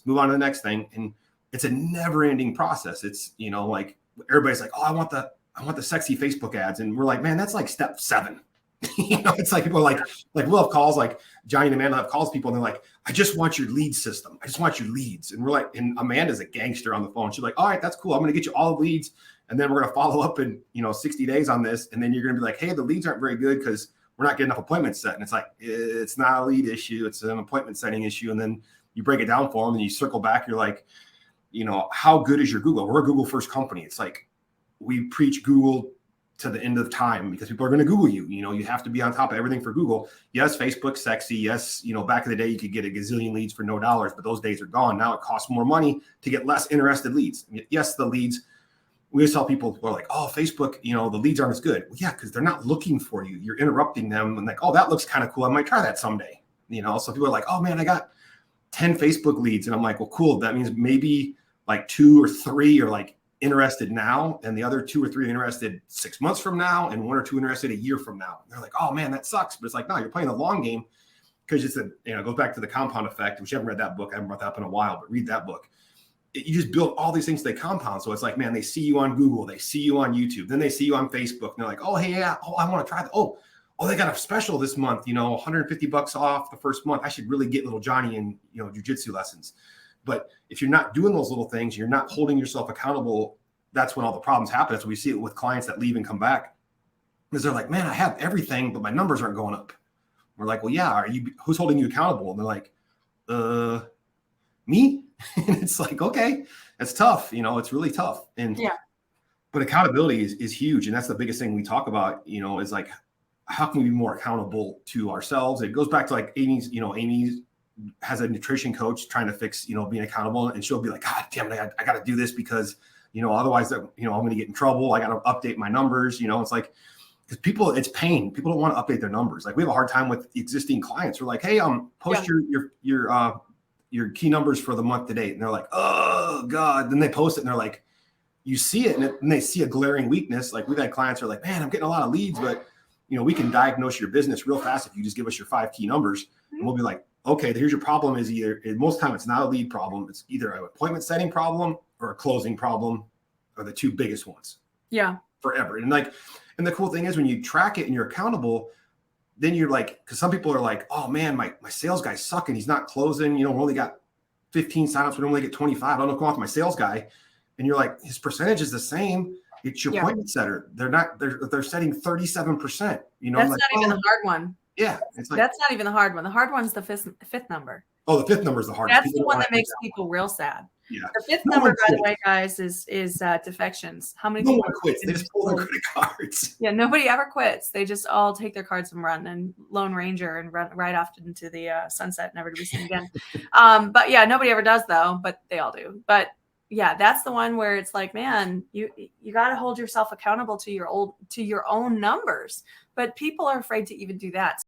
move on to the next thing. And it's a never ending process. It's, like everybody's like, oh, I want the sexy Facebook ads. And we're like, man, that's like step 7. It's like people are like we'll have calls, like Johnny and Amanda have calls people, and they're like, I just want your lead system. I just want your leads. And we're like, and Amanda's a gangster on the phone. She's like, all right, that's cool. I'm going to get you all the leads. And then we're going to follow up in, 60 days on this. And then you're going to be like, hey, the leads aren't very good because we're not getting enough appointments set. And it's like, it's not a lead issue. It's an appointment setting issue. And then you break it down for them and you circle back. You're like, how good is your Google? We're a Google first company. It's like, we preach Google to the end of time because people are going to Google you. You have to be on top of everything for Google. Yes, Facebook's sexy. Yes, back in the day, you could get a gazillion leads for no dollars, but those days are gone. Now it costs more money to get less interested leads. Yes, the leads, we always tell people who are like, oh, Facebook, the leads aren't as good. Well, yeah, because they're not looking for you. You're interrupting them and like, oh, that looks kind of cool. I might try that someday. So people are like, oh man, I got 10 Facebook leads. And I'm like, well, cool. That means maybe like 2 or 3 are like interested now, and the other 2 or 3 are interested 6 months from now, and 1 or 2 interested a year from now. And they're like, oh man, that sucks. But it's like, no, you're playing the long game, because it's it goes back to the compound effect, which you haven't read that book. I haven't brought that up in a while, but read that book. You just build all these things, they compound. So it's like, man, they see you on Google, they see you on YouTube, then they see you on Facebook, and they're like, oh, hey, yeah, oh, I want to try that. Oh, they got a special this month, $150 off the first month. I should really get little Johnny in, jujitsu lessons. But if you're not doing those little things, you're not holding yourself accountable, that's when all the problems happen. That's when we see it with clients that leave and come back, because they're like, man, I have everything, but my numbers aren't going up. We're like, well, yeah, who's holding you accountable? And they're like, me? And it's like, okay, that's tough. It's really tough. And yeah, but accountability is huge. And that's the biggest thing we talk about, is like, how can we be more accountable to ourselves? It goes back to like Amy's has a nutrition coach trying to fix, being accountable, and she'll be like, God damn it, I got to do this because, otherwise, I'm going to get in trouble. I got to update my numbers. It's like, because it's pain. People don't want to update their numbers. Like, we have a hard time with existing clients. We're like, hey, post your key numbers for the month to date. And they're like, oh God. Then they post it and they're like, you see it and they see a glaring weakness. Like, we've had clients who are like, man, I'm getting a lot of leads, but we can diagnose your business real fast if you just give us your 5 key numbers. And we'll be like, okay, here's your problem. Is most time it's not a lead problem. It's either an appointment setting problem or a closing problem, are the 2 biggest ones. Yeah. Forever. And the cool thing is, when you track it and you're accountable, then you're like, because some people are like, oh man, my sales guy's sucking. He's not closing. We only got 15 signups. We only get 25. I don't know what's going on with my sales guy. And you're like, his percentage is the same. It's your appointment setter. They're setting 37%. That's like, not even the hard one. Yeah. It's like, that's not even the hard one. The hard one's the fifth number. Oh, the 5th number is the hardest. That's the one that makes people real sad. Yeah. The 5th number, by the way, guys, is defections. How many people quits? They just pull their credit cards. Yeah, nobody ever quits. They just all take their cards and run, and Lone Ranger and run right off into the sunset, never to be seen again. But yeah, nobody ever does though, but they all do. But yeah, that's the one where it's like, man, you got to hold yourself accountable to your own numbers. But people are afraid to even do that.